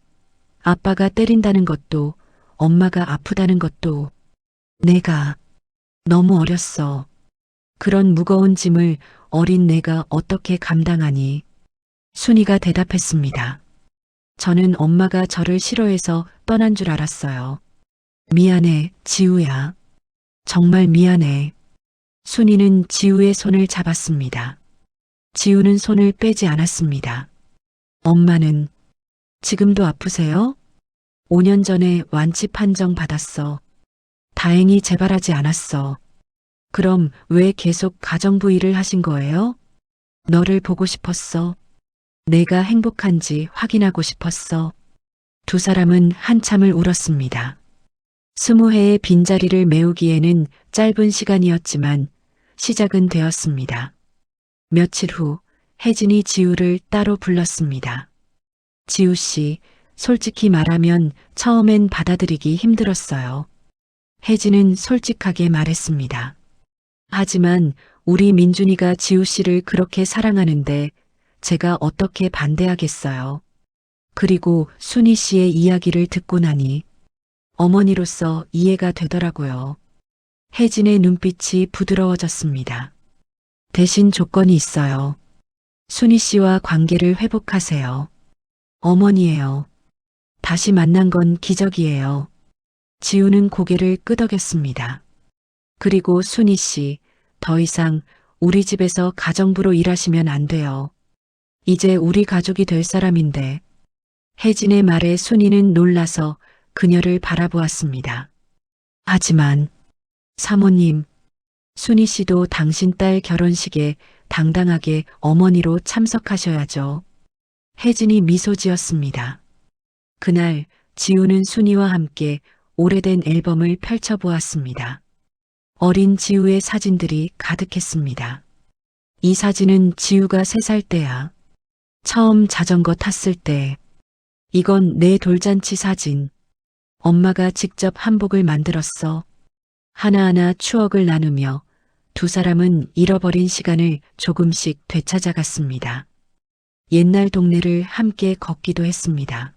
아빠가 때린다는 것도, 엄마가 아프다는 것도, 내가 너무 어렸어. 그런 무거운 짐을 어린 내가 어떻게 감당하니? 순이가 대답했습니다. 저는 엄마가 저를 싫어해서 떠난 줄 알았어요. 미안해, 지우야. 정말 미안해. 순이는 지우의 손을 잡았습니다. 지우는 손을 빼지 않았습니다. 엄마는 지금도 아프세요? 5년 전에 완치 판정 받았어. 다행히 재발하지 않았어. 그럼 왜 계속 가정부 일을 하신 거예요? 너를 보고 싶었어. 내가 행복한지 확인하고 싶었어. 두 사람은 한참을 울었습니다. 20회의 빈자리를 메우기에는 짧은 시간이었지만 시작은 되었습니다. 며칠 후 혜진이 지우를 따로 불렀습니다. 지우 씨, 솔직히 말하면 처음엔 받아들이기 힘들었어요. 혜진은 솔직하게 말했습니다. 하지만 우리 민준이가 지우 씨를 그렇게 사랑하는데 제가 어떻게 반대하겠어요. 그리고 순희 씨의 이야기를 듣고 나니 어머니로서 이해가 되더라고요. 혜진의 눈빛이 부드러워졌습니다. 대신 조건이 있어요. 순희 씨와 관계를 회복하세요. 어머니예요. 다시 만난 건 기적이에요. 지우는 고개를 끄덕였습니다. 그리고 순희 씨, 더 이상 우리 집에서 가정부로 일하시면 안 돼요. 이제 우리 가족이 될 사람인데. 혜진의 말에 순이는 놀라서 그녀를 바라보았습니다. 하지만 사모님, 순이 씨도 당신 딸 결혼식에 당당하게 어머니로 참석하셔야죠. 혜진이 미소 지었습니다. 그날 지우는 순이와 함께 오래된 앨범을 펼쳐보았습니다. 어린 지우의 사진들이 가득했습니다. 이 사진은 지우가 3살 때야. 처음 자전거 탔을 때. 이건 내 돌잔치 사진. 엄마가 직접 한복을 만들었어. 하나하나 추억을 나누며 두 사람은 잃어버린 시간을 조금씩 되찾아갔습니다. 옛날 동네를 함께 걷기도 했습니다.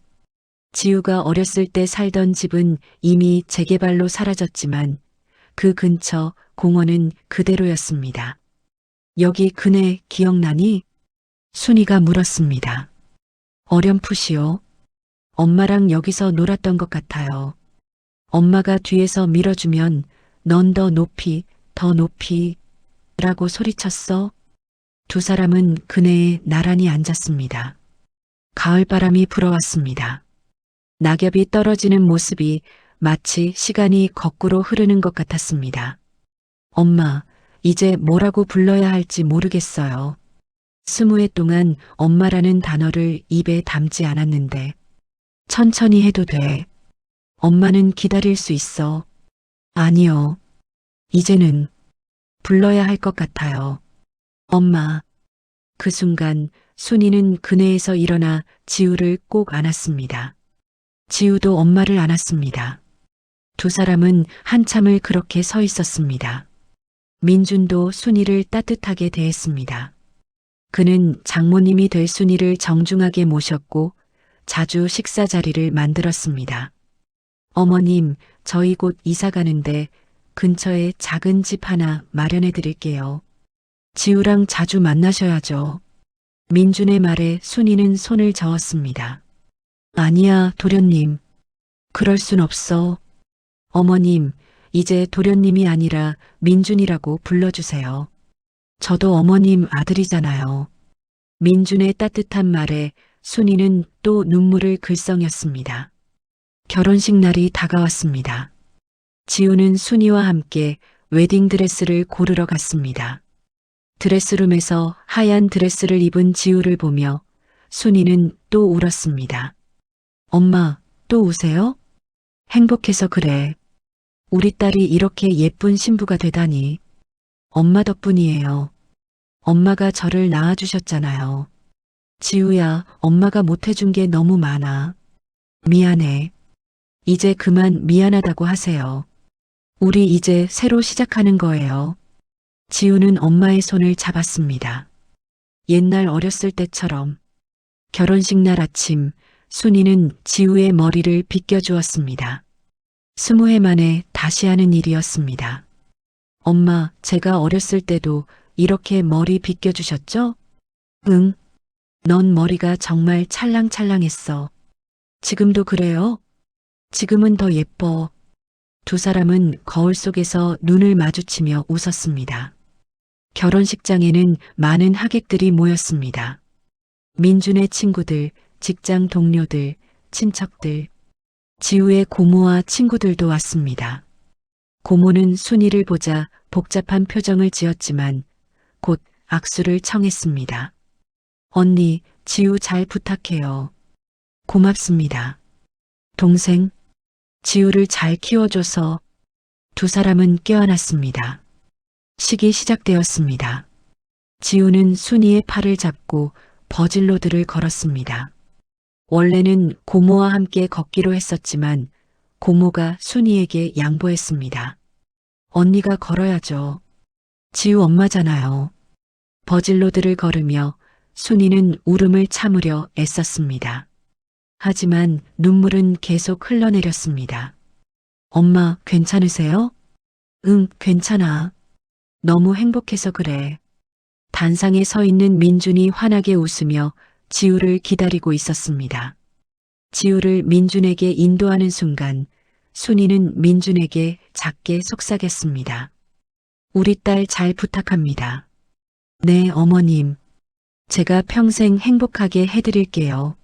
지우가 어렸을 때 살던 집은 이미 재개발로 사라졌지만 그 근처 공원은 그대로였습니다. 여기 그네 기억나니? 순이가 물었습니다. 어렴풋이요. 엄마랑 여기서 놀았던 것 같아요. 엄마가 뒤에서 밀어주면 넌 더 높이, 더 높이 라고 소리쳤어. 두 사람은 그네에 나란히 앉았습니다. 가을바람이 불어왔습니다. 낙엽이 떨어지는 모습이 마치 시간이 거꾸로 흐르는 것 같았습니다. 엄마, 이제 뭐라고 불러야 할지 모르겠어요. 20회 동안 엄마라는 단어를 입에 담지 않았는데 천천히 해도 돼. 엄마는 기다릴 수 있어. 아니요. 이제는 불러야 할 것 같아요. 엄마. 그 순간 순이는 그네에서 일어나 지우를 꼭 안았습니다. 지우도 엄마를 안았습니다. 두 사람은 한참을 그렇게 서 있었습니다. 민준도 순이를 따뜻하게 대했습니다. 그는 장모님이 될 순이를 정중하게 모셨고 자주 식사 자리를 만들었습니다. 어머님, 저희 곧 이사 가는데 근처에 작은 집 하나 마련해 드릴게요. 지우랑 자주 만나셔야죠. 민준의 말에 순이는 손을 저었습니다. 아니야, 도련님. 그럴 순 없어. 어머님, 이제 도련님이 아니라 민준이라고 불러주세요. 저도 어머님 아들이잖아요. 민준의 따뜻한 말에 순이는 또 눈물을 글썽였습니다. 결혼식 날이 다가왔습니다. 지우는 순이와 함께 웨딩드레스를 고르러 갔습니다. 드레스룸에서 하얀 드레스를 입은 지우를 보며 순이는 또 울었습니다. 엄마, 또 우세요? 행복해서 그래. 우리 딸이 이렇게 예쁜 신부가 되다니. 엄마 덕분이에요. 엄마가 저를 낳아주셨잖아요. 지우야, 엄마가 못해준 게 너무 많아. 미안해. 이제 그만 미안하다고 하세요. 우리 이제 새로 시작하는 거예요. 지우는 엄마의 손을 잡았습니다. 옛날 어렸을 때처럼. 결혼식 날 아침, 순이는 지우의 머리를 빗겨주었습니다. 20해 만에 다시 하는 일이었습니다. 엄마, 제가 어렸을 때도 이렇게 머리 빗겨주셨죠? 응. 넌 머리가 정말 찰랑찰랑했어. 지금도 그래요? 지금은 더 예뻐. 두 사람은 거울 속에서 눈을 마주치며 웃었습니다. 결혼식장에는 많은 하객들이 모였습니다. 민준의 친구들, 직장 동료들, 친척들, 지우의 고모와 친구들도 왔습니다. 고모는 순이를 보자 복잡한 표정을 지었지만 곧 악수를 청했습니다. 언니, 지우 잘 부탁해요. 고맙습니다. 동생, 지우를 잘 키워줘서. 두 사람은 껴안았습니다. 식이 시작되었습니다. 지우는 순이의 팔을 잡고 버질로드를 걸었습니다. 원래는 고모와 함께 걷기로 했었지만 고모가 순이에게 양보했습니다. 언니가 걸어야죠. 지우 엄마잖아요. 버질로드를 걸으며 순이는 울음을 참으려 애썼습니다. 하지만 눈물은 계속 흘러내렸습니다. 엄마, 괜찮으세요? 응, 괜찮아. 너무 행복해서 그래. 단상에 서 있는 민준이 환하게 웃으며 지우를 기다리고 있었습니다. 지우를 민준에게 인도하는 순간 순이는 민준에게 작게 속삭였습니다. 우리 딸 잘 부탁합니다. 네, 어머님. 제가 평생 행복하게 해드릴게요.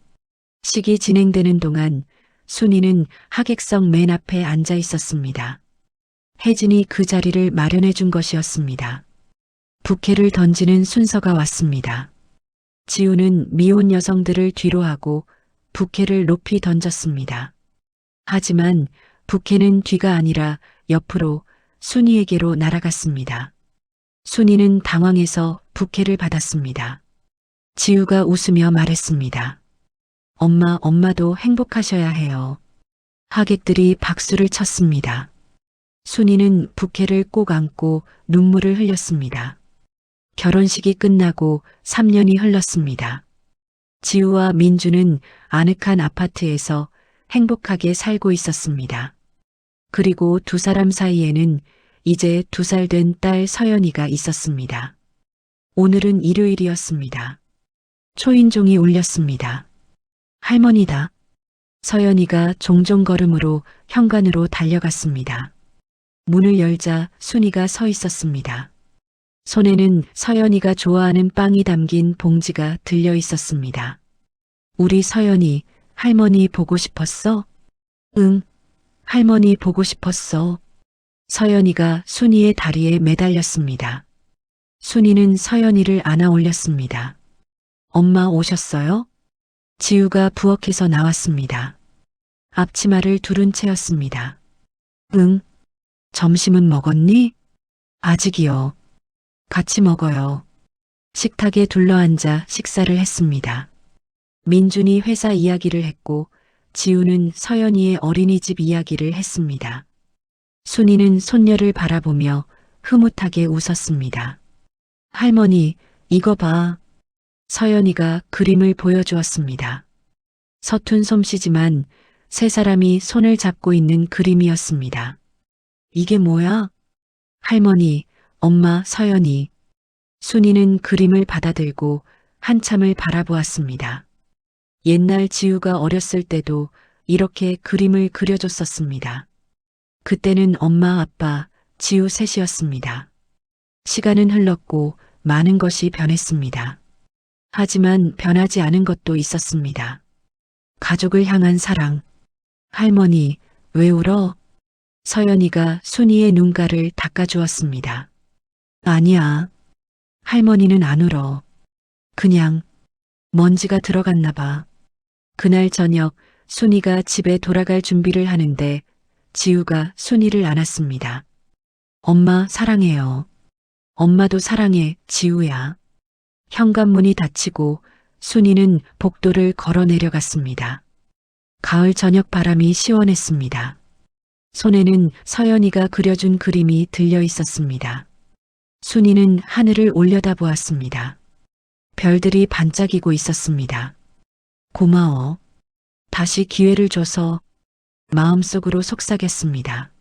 식이 진행되는 동안 순이는 하객석 맨 앞에 앉아 있었습니다. 혜진이 그 자리를 마련해 준 것이었습니다. 부케를 던지는 순서가 왔습니다. 지우는 미혼 여성들을 뒤로 하고 부케를 높이 던졌습니다. 하지만 부케는 뒤가 아니라 옆으로 순이에게로 날아갔습니다. 순이는 당황해서 부케를 받았습니다. 지우가 웃으며 말했습니다. 엄마도 행복하셔야 해요. 하객들이 박수를 쳤습니다. 순이는 부케를 꼭 안고 눈물을 흘렸습니다. 결혼식이 끝나고 3년이 흘렀습니다. 지우와 민주는 아늑한 아파트에서 행복하게 살고 있었습니다. 그리고 두 사람 사이에는 이제 2살 된 딸 서연이가 있었습니다. 오늘은 일요일이었습니다. 초인종이 울렸습니다. 할머니다. 서연이가 종종 걸음으로 현관으로 달려갔습니다. 문을 열자 순이가 서 있었습니다. 손에는 서연이가 좋아하는 빵이 담긴 봉지가 들려 있었습니다. 우리 서연이, 할머니 보고 싶었어? 응, 할머니 보고 싶었어. 서연이가 순이의 다리에 매달렸습니다. 순이는 서연이를 안아 올렸습니다. 엄마 오셨어요? 지우가 부엌에서 나왔습니다. 앞치마를 두른 채였습니다. 응. 점심은 먹었니? 아직이요. 같이 먹어요. 식탁에 둘러앉아 식사를 했습니다. 민준이 회사 이야기를 했고 지우는 서연이의 어린이집 이야기를 했습니다. 순이는 손녀를 바라보며 흐뭇하게 웃었습니다. 할머니, 이거 봐. 서연이가 그림을 보여주었습니다. 서툰 솜씨지만 세 사람이 손을 잡고 있는 그림이었습니다. 이게 뭐야? 할머니, 엄마, 서연이. 순이는 그림을 받아들고 한참을 바라보았습니다. 옛날 지우가 어렸을 때도 이렇게 그림을 그려줬었습니다. 그때는 엄마, 아빠, 지우 셋이었습니다. 시간은 흘렀고 많은 것이 변했습니다. 하지만 변하지 않은 것도 있었습니다. 가족을 향한 사랑. 할머니, 왜 울어? 서연이가 순이의 눈가를 닦아주었습니다. 아니야. 할머니는 안 울어. 그냥 먼지가 들어갔나 봐. 그날 저녁 순이가 집에 돌아갈 준비를 하는데 지우가 순이를 안았습니다. 엄마 사랑해요. 엄마도 사랑해, 지우야. 현관문이 닫히고 순이는 복도를 걸어 내려갔습니다. 가을 저녁 바람이 시원했습니다. 손에는 서연이가 그려준 그림이 들려 있었습니다. 순이는 하늘을 올려다보았습니다. 별들이 반짝이고 있었습니다. 고마워. 다시 기회를 줘서 마음속으로 속삭였습니다.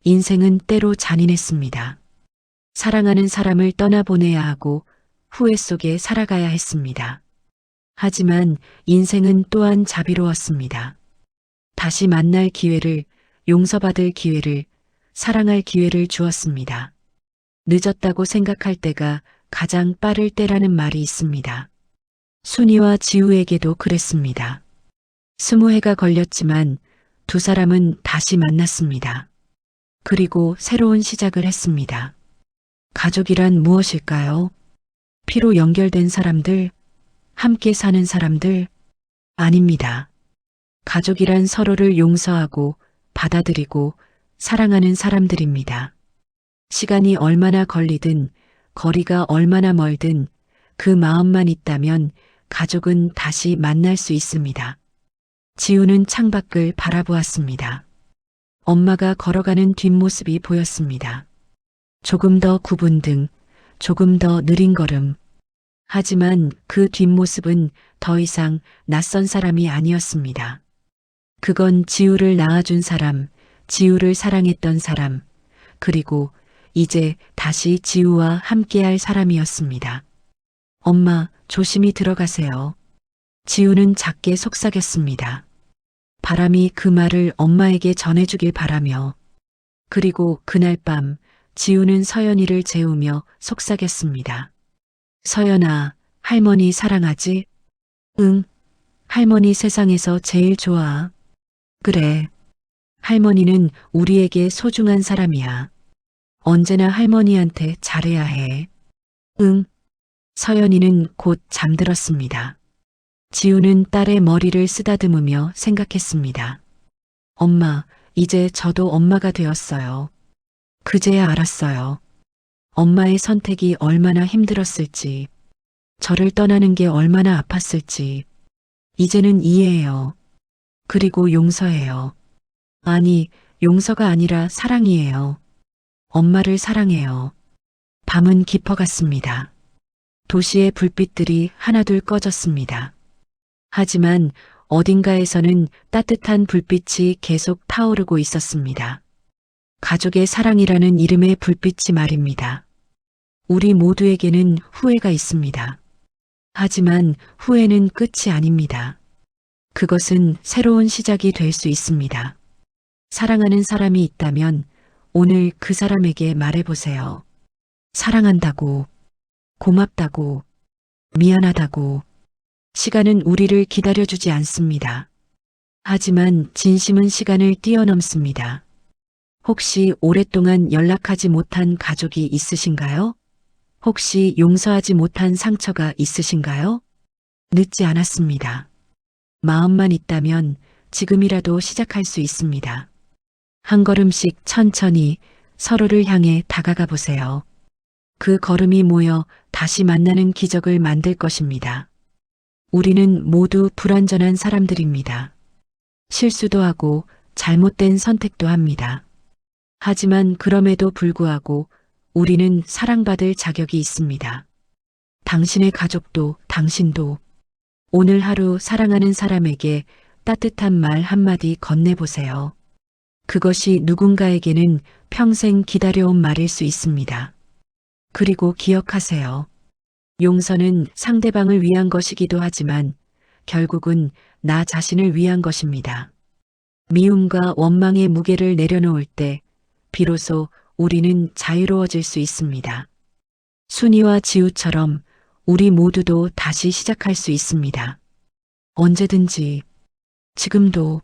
인생은 때로 잔인했습니다. 사랑하는 사람을 떠나보내야 하고 후회 속에 살아가야 했습니다. 하지만 인생은 또한 자비로웠습니다. 다시 만날 기회를, 용서받을 기회를, 사랑할 기회를 주었습니다. 늦었다고 생각할 때가 가장 빠를 때라는 말이 있습니다. 순이와 지우에게도 그랬습니다. 20해가 걸렸지만 두 사람은 다시 만났습니다. 그리고 새로운 시작을 했습니다. 가족이란 무엇일까요? 피로 연결된 사람들, 함께 사는 사람들? 아닙니다. 가족이란 서로를 용서하고 받아들이고 사랑하는 사람들입니다. 시간이 얼마나 걸리든 거리가 얼마나 멀든 그 마음만 있다면 가족은 다시 만날 수 있습니다. 지우는 창밖을 바라보았습니다. 엄마가 걸어가는 뒷모습이 보였습니다. 조금 더 굽은 등, 조금 더 느린 걸음. 하지만 그 뒷모습은 더 이상 낯선 사람이 아니었습니다. 그건 지우를 낳아준 사람, 지우를 사랑했던 사람, 그리고 이제 다시 지우와 함께할 사람이었습니다. 엄마, 조심히 들어가세요. 지우는 작게 속삭였습니다. 바람이 그 말을 엄마에게 전해주길 바라며. 그리고 그날 밤 지우는 서연이를 재우며 속삭였습니다. 서연아, 할머니 사랑하지? 응, 할머니 세상에서 제일 좋아. 그래, 할머니는 우리에게 소중한 사람이야. 언제나 할머니한테 잘해야 해. 응. 서연이는 곧 잠들었습니다. 지우는 딸의 머리를 쓰다듬으며 생각했습니다. 엄마, 이제 저도 엄마가 되었어요. 그제야 알았어요. 엄마의 선택이 얼마나 힘들었을지, 저를 떠나는 게 얼마나 아팠을지, 이제는 이해해요. 그리고 용서해요. 아니, 용서가 아니라 사랑이에요. 엄마를 사랑해요. 밤은 깊어갔습니다. 도시의 불빛들이 하나둘 꺼졌습니다. 하지만 어딘가에서는 따뜻한 불빛이 계속 타오르고 있었습니다. 가족의 사랑이라는 이름의 불빛이 말입니다. 우리 모두에게는 후회가 있습니다. 하지만 후회는 끝이 아닙니다. 그것은 새로운 시작이 될 수 있습니다. 사랑하는 사람이 있다면 오늘 그 사람에게 말해보세요. 사랑한다고, 고맙다고, 미안하다고. 시간은 우리를 기다려주지 않습니다. 하지만 진심은 시간을 뛰어넘습니다. 혹시 오랫동안 연락하지 못한 가족이 있으신가요? 혹시 용서하지 못한 상처가 있으신가요? 늦지 않았습니다. 마음만 있다면 지금이라도 시작할 수 있습니다. 한 걸음씩 천천히 서로를 향해 다가가 보세요. 그 걸음이 모여 다시 만나는 기적을 만들 것입니다. 우리는 모두 불완전한 사람들입니다. 실수도 하고 잘못된 선택도 합니다. 하지만 그럼에도 불구하고 우리는 사랑받을 자격이 있습니다. 당신의 가족도 당신도 오늘 하루 사랑하는 사람에게 따뜻한 말 한마디 건네보세요. 그것이 누군가에게는 평생 기다려온 말일 수 있습니다. 그리고 기억하세요. 용서는 상대방을 위한 것이기도 하지만 결국은 나 자신을 위한 것입니다. 미움과 원망의 무게를 내려놓을 때 비로소 우리는 자유로워질 수 있습니다. 순이와 지우처럼 우리 모두도 다시 시작할 수 있습니다. 언제든지, 지금도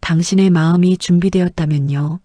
당신의 마음이 준비되었다면요.